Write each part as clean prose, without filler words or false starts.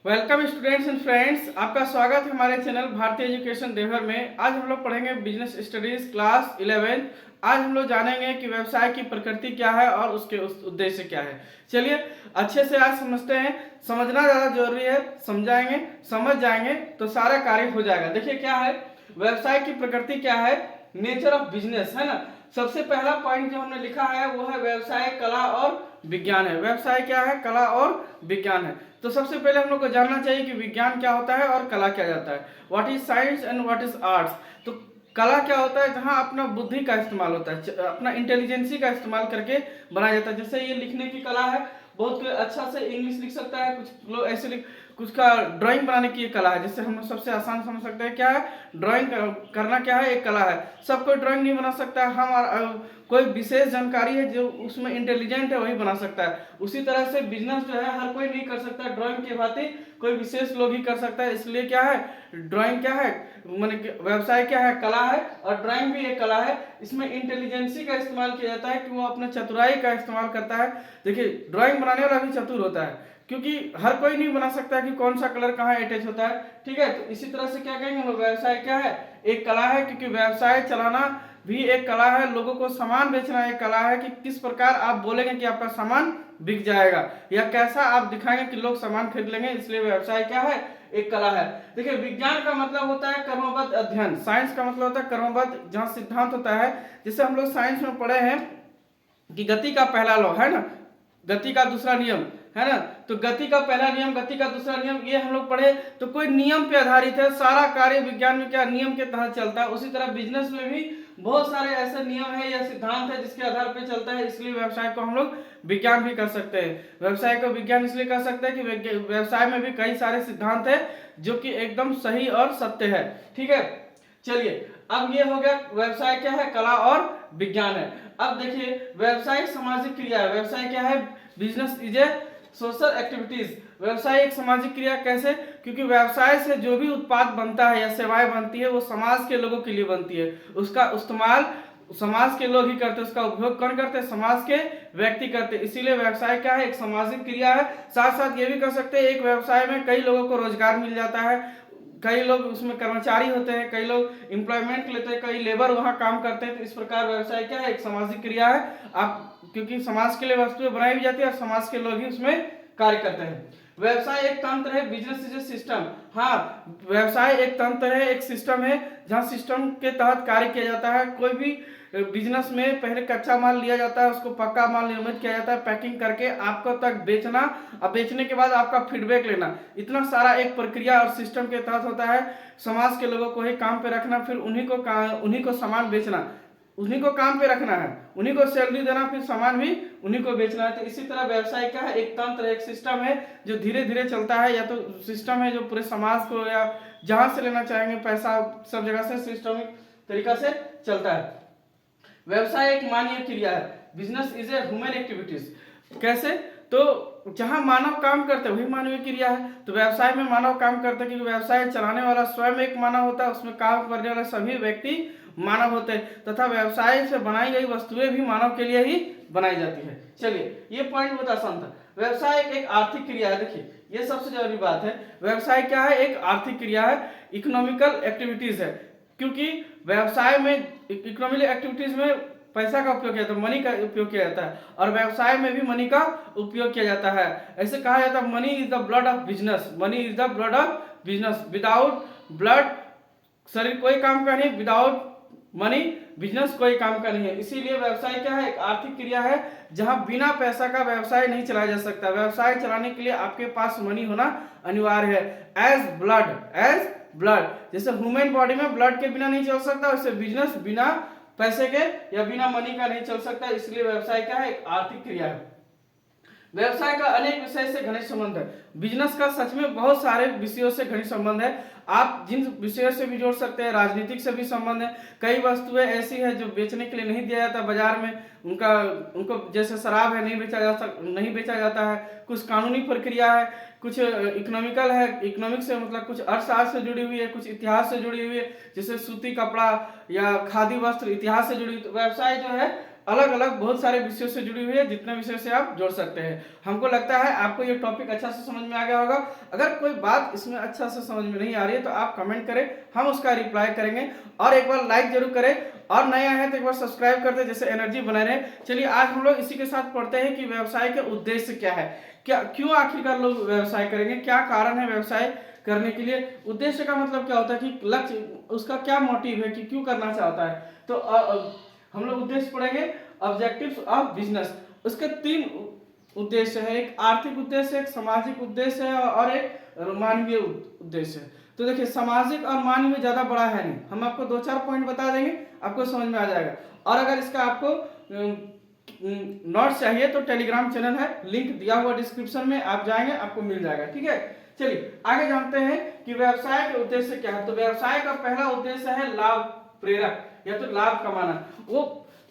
Welcome students and friends, आपका स्वागत है हमारे चैनल भारतीय एजुकेशन देवर में। आज हम लोग पढ़ेंगे बिजनेस स्टडीज क्लास 11। आज हम लोग जानेंगे कि व्यवसाय की प्रकृति क्या है और उसके उद्देश्य क्या है। चलिए अच्छे से आज समझते हैं। समझना ज़्यादा जरूरी है, समझाएंगे समझ जाएंगे तो सारा कार्य हो जाएगा। देखिए क्या है व्यवसाय की प्रकृति, क्या है नेचर ऑफ बिजनेस, है ना। सबसे पहला पॉइंट जो हमने लिखा है वो है व्यवसाय कला और विज्ञान है। व्यवसाय क्या है, कला और विज्ञान है। तो सबसे पहले हम लोग को जानना चाहिए कि विज्ञान क्या होता है और कला क्या जाता है। What is science and what is arts. तो कला क्या होता है, जहाँ अपना बुद्धि का इस्तेमाल होता है, अपना इंटेलिजेंसी का इस्तेमाल करके बनाया जाता है। जैसे ये लिखने की कला है, बहुत कोई अच्छा से इंग्लिश लिख सकता है, कुछ लोग ऐसे कुछ का ड्राइंग बनाने की कला है। जैसे हम सबसे आसान समझ सकते हैं क्या है ड्राइंग करना, क्या है एक कला है। सब कोई ड्राइंग नहीं बना सकता है। हम कोई विशेष जानकारी है जो उसमें इंटेलिजेंट है वही बना सकता है। उसी तरह से बिजनेस जो है हर कोई नहीं कर सकता, ड्राइंग के भांति कोई विशेष लोग ही कर सकता है। इसलिए क्या है ड्राइंग क्या है, माने व्यवसाय क्या है, कला है, और ड्राइंग भी एक कला है। इसमें इंटेलिजेंसी का इस्तेमाल किया जाता है कि वो अपने चतुराई का इस्तेमाल करता है। देखिए ड्राइंग बनाने वाला भी चतुर होता है, क्योंकि हर कोई नहीं बना सकता कि कौन सा कलर कहाँ अटैच होता है। ठीक है, तो इसी तरह से क्या कहेंगे हम, व्यवसाय क्या है एक कला है, क्योंकि व्यवसाय चलाना भी एक कला है। लोगों को सामान बेचना एक कला है कि किस प्रकार आप बोलेंगे कि आपका सामान बिक जाएगा, या कैसा आप दिखाएंगे कि लोग सामान खरीद लेंगे। इसलिए व्यवसाय क्या है एक कला है। देखिए विज्ञान का मतलब होता है कर्मबद्ध अध्ययन, साइंस का मतलब होता है कर्मबद्ध, जहाँ सिद्धांत होता है। जैसे हम लोग साइंस में पढ़े हैं कि गति का पहला लॉ है ना, गति का दूसरा नियम है ना। तो गति का पहला नियम, गति का दूसरा नियम, ये हम लोग पढ़े। तो कोई नियम पे आधारित है, सारा कार्य विज्ञान में क्या नियम के तहत चलता है। उसी तरह बिजनेस में भी बहुत सारे ऐसे नियम है या सिद्धांत है जिसके आधार पे चलता है। इसलिए व्यवसाय को हम लोग विज्ञान भी कर सकते हैं। व्यवसाय को विज्ञान इसलिए कर सकते हैं कि व्यवसाय में भी कई सारे सिद्धांत है जो कि एकदम सही और सत्य है। ठीक है, चलिए अब ये हो गया व्यवसाय क्या है, कला और विज्ञान है। अब देखिए व्यवसाय सामाजिक क्रिया है। व्यवसाय क्या है, business is a social activities. व्यवसाय एक सामाजिक क्रिया कैसे, क्योंकि व्यवसाय से जो भी उत्पाद बनता है या सेवाएं बनती है वो समाज के लोगों के लिए बनती है। उसका इस्तेमाल समाज के लोग ही करते हैं, उसका उपयोग कौन करते हैं, समाज के व्यक्ति करते हैं। इसीलिए व्यवसाय क्या है एक सामाजिक क्रिया है। साथ साथ ये भी कर सकते हैं एक व्यवसाय में कई लोगों को रोजगार मिल जाता है, कई लोग उसमें कर्मचारी होते हैं, कई लोग एम्प्लॉयमेंट लेते हैं, कई लेबर वहां काम करते हैं। तो इस प्रकार व्यवसाय क्या है एक सामाजिक क्रिया है। आप क्योंकि समाज के लिए वस्तुएं बनाई भी जाती है और समाज के लोग ही उसमें कार्य करते हैं। व्यवसाय एक तंत्र है, बिजनेस इज ए सिस्टम। हाँ, व्यवसाय एक तंत्र है, एक सिस्टम है जहाँ सिस्टम के तहत कार्य किया जाता है। कोई भी बिजनेस में पहले कच्चा माल लिया जाता है, उसको पक्का माल निर्मित किया जाता है, पैकिंग करके आपको तक बेचना, और बेचने के बाद आपका फीडबैक लेना, इतना सारा एक प्रक्रिया और सिस्टम के तहत होता है। समाज के लोगों को ही काम पे रखना, फिर उन्हीं को सामान बेचना, उन्हीं को काम पे रखना है, उन्हीं को सैलरी देना, फिर सामान भी उन्हीं को बेचना है। तो इसी तरह व्यवसाय क्या है एक तंत्र, एक सिस्टम है जो धीरे धीरे चलता है। या तो सिस्टम है जो पूरे समाज को या जहां से लेना चाहेंगे पैसा सब जगह से सिस्टमिक तरीका से चलता है। व्यवसाय एक मानवीय क्रिया है। Business is a human activities. कैसे, तो जहां मानव काम करते हैं वही मानवीय क्रिया है। तो व्यवसाय में मानव काम करते हैं, क्योंकि व्यवसाय चलाने वाला स्वयं एक मानव होता है, उसमें काम करने वाले सभी व्यक्ति मानव होते हैं, तथा व्यवसाय से बनाई गई वस्तुएं भी मानव के लिए ही बनाई जाती है। चलिए ये पॉइंट बहुत आसान था। व्यवसाय एक आर्थिक क्रिया है। देखिए ये सबसे जरूरी बात है, व्यवसाय क्या है एक आर्थिक क्रिया है, इकोनॉमिकल एक्टिविटीज है। क्योंकि व्यवसाय में इकोनॉमिकल एक्टिविटीज में पैसा का उपयोग किया जाता है, मनी का उपयोग किया जाता है, और व्यवसाय में भी मनी का उपयोग किया जाता है। ऐसे कहा जाता है money is the blood of business, money is the blood of business. Without blood शरीर कोई काम का नहीं, विदाउट मनी बिजनेस कोई काम का नहीं है। इसीलिए व्यवसाय क्या है एक आर्थिक क्रिया है, जहां बिना पैसा का व्यवसाय नहीं चलाया जा सकता। व्यवसाय चलाने के लिए आपके पास मनी होना अनिवार्य है। एज ब्लड, जैसे ह्यूमन बॉडी में ब्लड के बिना नहीं चल सकता, वैसे बिजनेस बिना पैसे के या बिना मनी का नहीं चल सकता। इसलिए व्यवसाय क्या है एक आर्थिक क्रिया है। व्यवसाय का अनेक विषय से घनिष्ठ संबंध है। बिजनेस का सच में बहुत सारे विषयों से घनिष्ठ संबंध है। आप जिन विषयों से भी जोड़ सकते हैं, राजनीतिक से भी संबंध है। कई वस्तुएं ऐसी है जो बेचने के लिए नहीं दिया जाता बाजार में, उनको जैसे शराब है नहीं बेचा जाता है। कुछ कानूनी प्रक्रिया है, कुछ इकोनॉमिकल है, इकोनॉमिक से मतलब कुछ अर्थशास्त्र से जुड़ी हुई है, कुछ इतिहास से जुड़ी हुई है, जैसे सूती कपड़ा या खादी वस्त्र इतिहास से जुड़ी। व्यवसाय जो है अलग अलग बहुत सारे विषयों से जुड़ी हुई है, जितने विषय से आप जोड़ सकते हैं। हमको लगता है आपको ये टॉपिक अच्छा से समझ में आ गया होगा। अगर कोई बात इसमें अच्छा से समझ में नहीं आ रही है तो आप कमेंट करें, हम उसका रिप्लाई करेंगे। और एक बार लाइक जरूर करें, और नया है तो एक बार सब्सक्राइब कर दे, जैसे एनर्जी बना रहे। चलिए आज हम लोग इसी के साथ पढ़ते हैं कि व्यवसाय के उद्देश्य क्या है, क्या क्यों आखिरकार लोग व्यवसाय करेंगे, क्या कारण है व्यवसाय करने के लिए। उद्देश्य का मतलब क्या होता है कि लक्ष्य, उसका क्या मोटिव है कि क्यों करना चाहता है। तो हम लोग उद्देश्य पढ़ेंगे, ऑब्जेक्टिव्स ऑफ बिजनेस। उसके 3 उद्देश्य है, एक आर्थिक उद्देश्य, एक सामाजिक उद्देश्य है और एक मानवीय उद्देश्य है। तो देखिए सामाजिक और मानवीय ज्यादा बड़ा है नहीं, हम आपको 2-4 पॉइंट बता देंगे, आपको समझ में आ जाएगा। और अगर इसका आपको नोट्स चाहिए तो टेलीग्राम चैनल है, लिंक दिया हुआ डिस्क्रिप्शन में, आप जाएंगे आपको मिल जाएगा। ठीक है, चलिए आगे जानते हैं कि व्यवसाय के उद्देश्य क्या है। तो व्यवसाय का पहला उद्देश्य है लाभ प्रेरक, या तो लाभ कमाना। वो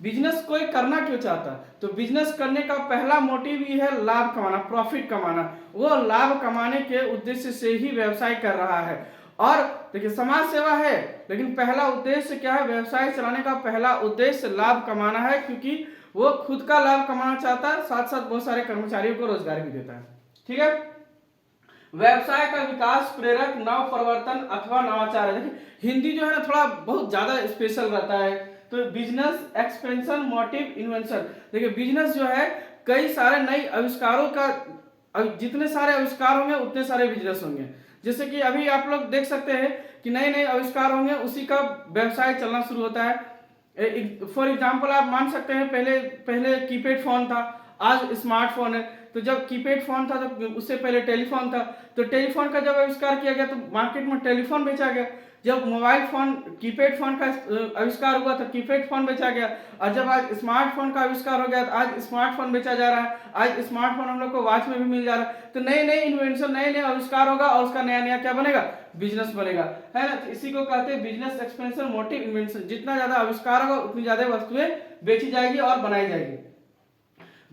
बिजनेस कोई करना क्यों चाहता है, तो बिजनेस करने का पहला मोटिव ही है लाभ कमाना, प्रॉफिट कमाना। वो लाभ कमाने के उद्देश्य से ही व्यवसाय कर रहा है। और देखिए समाज सेवा है, लेकिन पहला उद्देश्य क्या है, व्यवसाय चलाने का पहला उद्देश्य लाभ कमाना है, क्योंकि वो खुद का लाभ कमाना चाहता है, साथ साथ बहुत सारे कर्मचारियों को रोजगार भी देता है। ठीक है, व्यवसाय का विकास प्रेरक नव प्रवर्तन अथवा नवाचार है। देखिए हिंदी जो है ना थोड़ा बहुत ज्यादा स्पेशल रहता है। तो बिजनेस एक्सपेंशन मोटिव इन्वेंशन, देखिए बिजनेस जो है कई सारे नए आविष्कारों का, जितने सारे आविष्कार होंगे उतने सारे बिजनेस होंगे। जैसे कि अभी आप लोग देख सकते हैं कि नए नए आविष्कार होंगे, उसी का व्यवसाय चलना शुरू होता है। फॉर एग्जाम्पल आप मान सकते हैं पहले पहले कीपैड फोन था, आज स्मार्टफोन है। तो जब कीपैड फोन था तो उससे पहले टेलीफोन था, तो टेलीफोन का जब आविष्कार किया गया तो मार्केट में टेलीफोन बेचा गया। जब मोबाइल फोन कीपैड फोन का आविष्कार हुआ तो कीपैड फोन बेचा गया। और जब आज स्मार्टफोन का आविष्कार हो गया तो आज स्मार्टफोन बेचा जा रहा है। आज स्मार्टफोन हम लोग को वॉच में भी मिल जा रहा है। तो नए नए इन्वेंशन, नए नए आविष्कार होगा और उसका नया नया क्या बनेगा, बिजनेस बनेगा, है ना। तो इसी को कहते हैं बिजनेस एक्सपेंशन मोटिव इन्वेंशन। जितना ज्यादा आविष्कार होगा उतनी ज्यादा वस्तुएं बेची जाएगी और बनाई जाएगी।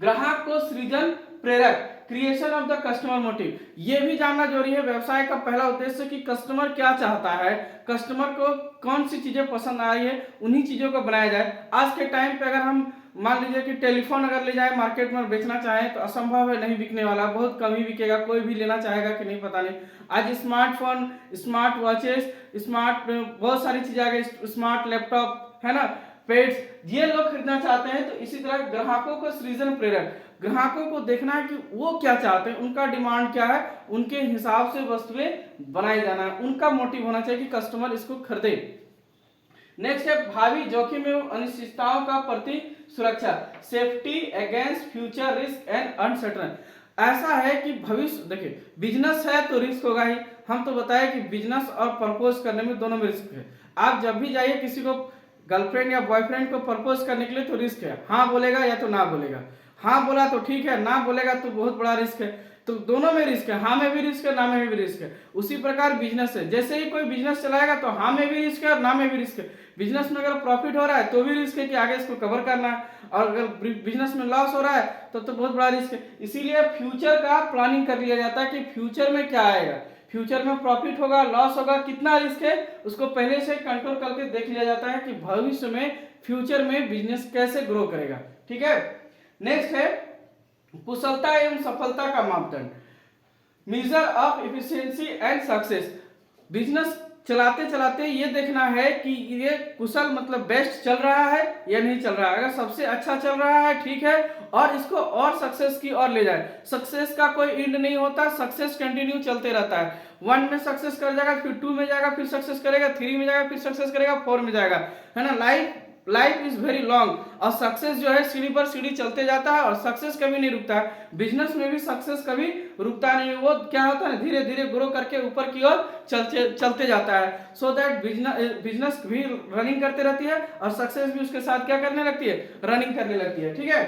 ग्राहक को सृजन प्रेरक, creation of the customer motive, ये भी जानना जरूरी है। व्यवसाय का पहला उद्देश्य कि कस्टमर क्या चाहता है, कस्टमर को कौन सी चीजें पसंद आ रही है, उन्हीं चीजों को बनाया जाए। आज के टाइम पे अगर हम मान लीजिए कि टेलीफोन अगर ले जाए मार्केट में बेचना चाहे तो असंभव है, नहीं बिकने वाला, बहुत कम ही बिकेगा। कोई भी लेना चाहेगा कि नहीं पता नहीं। आज स्मार्टफोन, स्मार्ट वॉचेस, स्मार्ट बहुत सारी चीजें आ गई, स्मार्ट लैपटॉप, है ना, पेड्स, ये लोग खरीदना चाहते हैं। तो इसी तरह ग्राहकों को सृजन प्रेरक, ग्राहकों को देखना है कि वो क्या चाहते हैं, उनका डिमांड क्या है, उनके हिसाब से वस्तुएं बनाई जाना है, उनका मोटिव होना चाहिए कि कस्टमर इसको खरीदे। नेक्स्ट है भावी जोखिम एवं अनिश्चितताओं का प्रति सुरक्षा, safety against future risk and uncertain. ऐसा है कि भविष्य, देखिए बिजनेस है तो रिस्क होगा ही। हम तो बताए कि बिजनेस और प्रपोज करने में दोनों में रिस्क है। आप जब भी जाइए किसी को, गर्लफ्रेंड या बॉयफ्रेंड को प्रपोज करने के लिए, तो रिस्क है, हाँ बोलेगा या तो ना बोलेगा। हाँ बोला तो ठीक है, ना बोलेगा तो बहुत बड़ा रिस्क है। तो दोनों में रिस्क है, हाँ में भी रिस्क है, ना में भी रिस्क है। उसी प्रकार बिजनेस है, जैसे ही कोई बिजनेस चलाएगा तो हाँ में भी रिस्क है और ना में भी रिस्क है। बिजनेस में अगर प्रॉफिट हो रहा है तो भी रिस्क है कि आगे इसको कवर करना है, और अगर बिजनेस में लॉस हो रहा है तो बहुत बड़ा रिस्क है। इसीलिए फ्यूचर का प्लानिंग कर लिया जाता है कि फ्यूचर में क्या आएगा, फ्यूचर में प्रॉफिट होगा, लॉस होगा, कितना रिस्क है, उसको पहले से कंट्रोल करके देख लिया जाता है कि भविष्य में, फ्यूचर में बिजनेस कैसे ग्रो करेगा। ठीक है, नेक्स्ट है कुशलता एवं सफलता का मापदंड, measure of efficiency and success. Business चलाते चलाते ये देखना है कि ये कुशल मतलब बेस्ट चल रहा है या नहीं चल रहा है। अगर सबसे अच्छा चल रहा है ठीक है, और इसको और सक्सेस की ओर ले जाए। सक्सेस का कोई एंड नहीं होता, सक्सेस कंटिन्यू चलते रहता है। 1 में सक्सेस कर जाएगा, फिर 2 में जाएगा, फिर सक्सेस करेगा, 3 में जाएगा, फिर सक्सेस करेगा, 4 में जाएगा, है ना। लाइफ इज वेरी लॉन्ग, और सक्सेस जो है सीढ़ी पर सीढ़ी चलते जाता है, और सक्सेस कभी नहीं रुकता है। बिजनेस में भी सक्सेस कभी रुकता नहीं, वो क्या होता है, धीरे धीरे ग्रो करके ऊपर की ओर चलते जाता है। सो दैट बिजनेस भी रनिंग करते रहती है और सक्सेस भी उसके साथ क्या करने लगती है, रनिंग करने लगती है। ठीक है,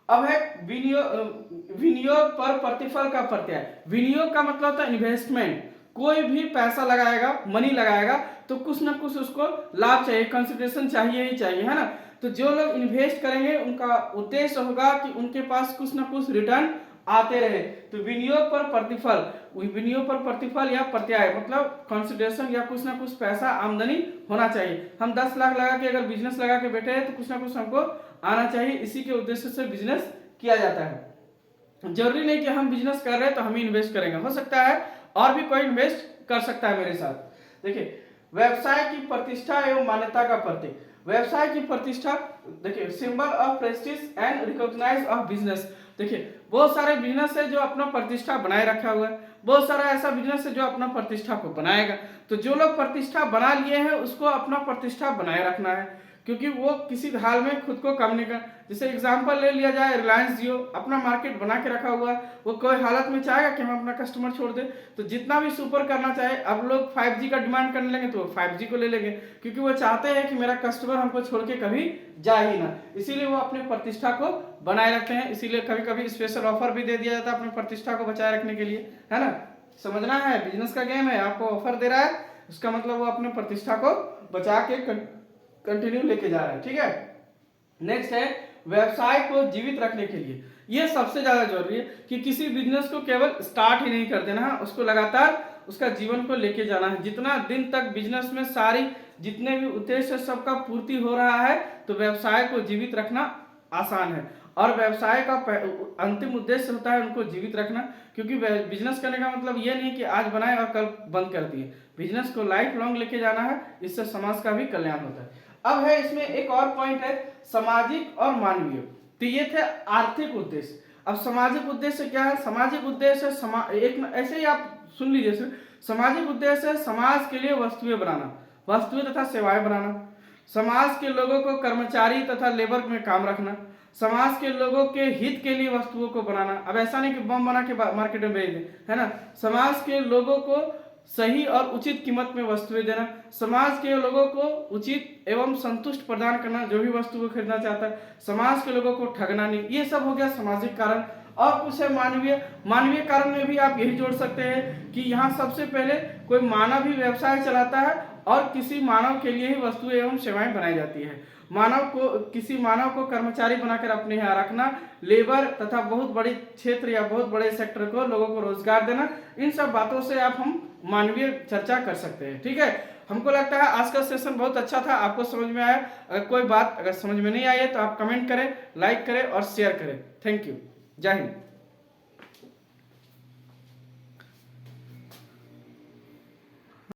अब है विनियोग पर प्रतिफल का प्रत्यय। विनियोग का मतलब होता है इन्वेस्टमेंट। कोई भी पैसा लगाएगा, मनी लगाएगा तो कुछ ना कुछ उसको लाभ चाहिए, कंसिडरेशन चाहिए ही चाहिए, है ना। तो जो लोग इन्वेस्ट करेंगे उनका उद्देश्य होगा कि उनके पास कुछ ना कुछ रिटर्न आते रहे। तो विनियोग पर प्रतिफल, विनियोग पर प्रतिफल या प्रत्याय मतलब कंसिडरेशन या कुछ ना कुछ पैसा आमदनी होना चाहिए। हम 10 लाख लगा के अगर बिजनेस लगा के बैठे हैं तो कुछ ना कुछ हमको आना चाहिए, इसी के उद्देश्य से बिजनेस किया जाता है। जरूरी नहीं कि हम बिजनेस कर रहे हैं तो हम ही इन्वेस्ट करेंगे, हो सकता है और भी कोई इन्वेस्ट कर सकता है मेरे साथ। देखिए, व्यवसाय की प्रतिष्ठा एवं मान्यता का प्रतीक। व्यवसाय की प्रतिष्ठा, देखिए, symbol of prestige and recognise of business. देखिए, बहुत सारे बिजनेस है जो अपना प्रतिष्ठा बनाए रखा हुआ है, बहुत सारा ऐसा बिजनेस है जो अपना प्रतिष्ठा को बनाएगा। तो जो लोग प्रतिष्ठा बना लिए हैं उसको अपना प्रतिष्ठा बनाए रखना है, क्योंकि वो किसी हाल में खुद को कम नहीं कर। जैसे एग्जांपल ले लिया जाए, रिलायंस जियो अपना मार्केट बना के रखा हुआ है, वो कोई हालत में चाहेगा कि हम अपना कस्टमर छोड़ दें। तो जितना भी सुपर करना चाहे, अब लोग 5G का डिमांड करने लगे तो 5G को ले लेंगे, क्योंकि वो चाहते हैं कि मेरा कस्टमर हमको छोड़ के कभी जा ही ना, इसीलिए वो अपने प्रतिष्ठा को बनाए रखते हैं। इसीलिए कभी कभी स्पेशल ऑफर भी दे दिया जाता है अपनी प्रतिष्ठा को बचाए रखने के लिए, है ना। समझना है, बिजनेस का गेम है, आपको ऑफर दे रहा है, उसका मतलब वो अपने प्रतिष्ठा को बचा के कंटिन्यू लेके जा रहा है, ठीक है। नेक्स्ट है व्यवसाय को जीवित रखने के लिए। ये सबसे ज्यादा जरूरी है कि किसी बिजनेस को केवल स्टार्ट ही नहीं कर देना है, उसको लगातार उसका जीवन को लेके जाना है। जितना दिन तक बिजनेस में सारी जितने भी उद्देश्य सबका पूर्ति हो रहा है, तो व्यवसाय को जीवित रखना आसान है। और व्यवसाय का अंतिम उद्देश्य होता है उनको जीवित रखना, क्योंकि बिजनेस करने का मतलब ये नहीं कि आज बनाए और कल बंद कर दिए। बिजनेस को लाइफ लॉन्ग लेके जाना है, इससे समाज का भी कल्याण होता है। अब है इसमें एक और पॉइंट है, सामाजिक और मानवीय। तो ये थे आर्थिक उद्देश्य। अब सामाजिक उद्देश्य क्या है? सामाजिक उद्देश्य एक ऐसे ही आप सुन लीजिए, सामाजिक उद्देश्य है समाज के लिए वस्तुएं बनाना, वस्तुएं तथा सेवाएं बनाना, समाज के लोगों को कर्मचारी तथा लेबर में काम रखना, समाज के लोगों के हित के लिए वस्तुओं को बनाना। अब ऐसा नहीं कि बम बना के मार्केट में बेच दें, है ना। समाज के लोगों को सही और उचित कीमत में वस्तुएं देना, समाज के लोगों को उचित एवं संतुष्ट प्रदान करना, जो भी वस्तु को खरीदना चाहता है, समाज के लोगों को ठगना नहीं। ये सब हो गया सामाजिक कारण। और कुछ है मानवीय। मानवीय कारण में भी आप यही जोड़ सकते हैं कि यहाँ सबसे पहले कोई मानव ही व्यवसाय चलाता है और किसी मानव के लिए ही वस्तुएं एवं सेवाएं बनाई जाती है। किसी मानव को कर्मचारी बनाकर अपने यहाँ रखना, लेबर तथा बहुत बड़ी क्षेत्र या बहुत बड़े सेक्टर को लोगों को रोजगार देना, इन सब बातों से आप हम मानवीय चर्चा कर सकते हैं, ठीक है। हमको लगता है आज का सेशन बहुत अच्छा था, आपको समझ में आया। अगर कोई बात अगर समझ में नहीं आई है तो आप कमेंट करें, लाइक करें और शेयर करें। Thank you. जय हिंद।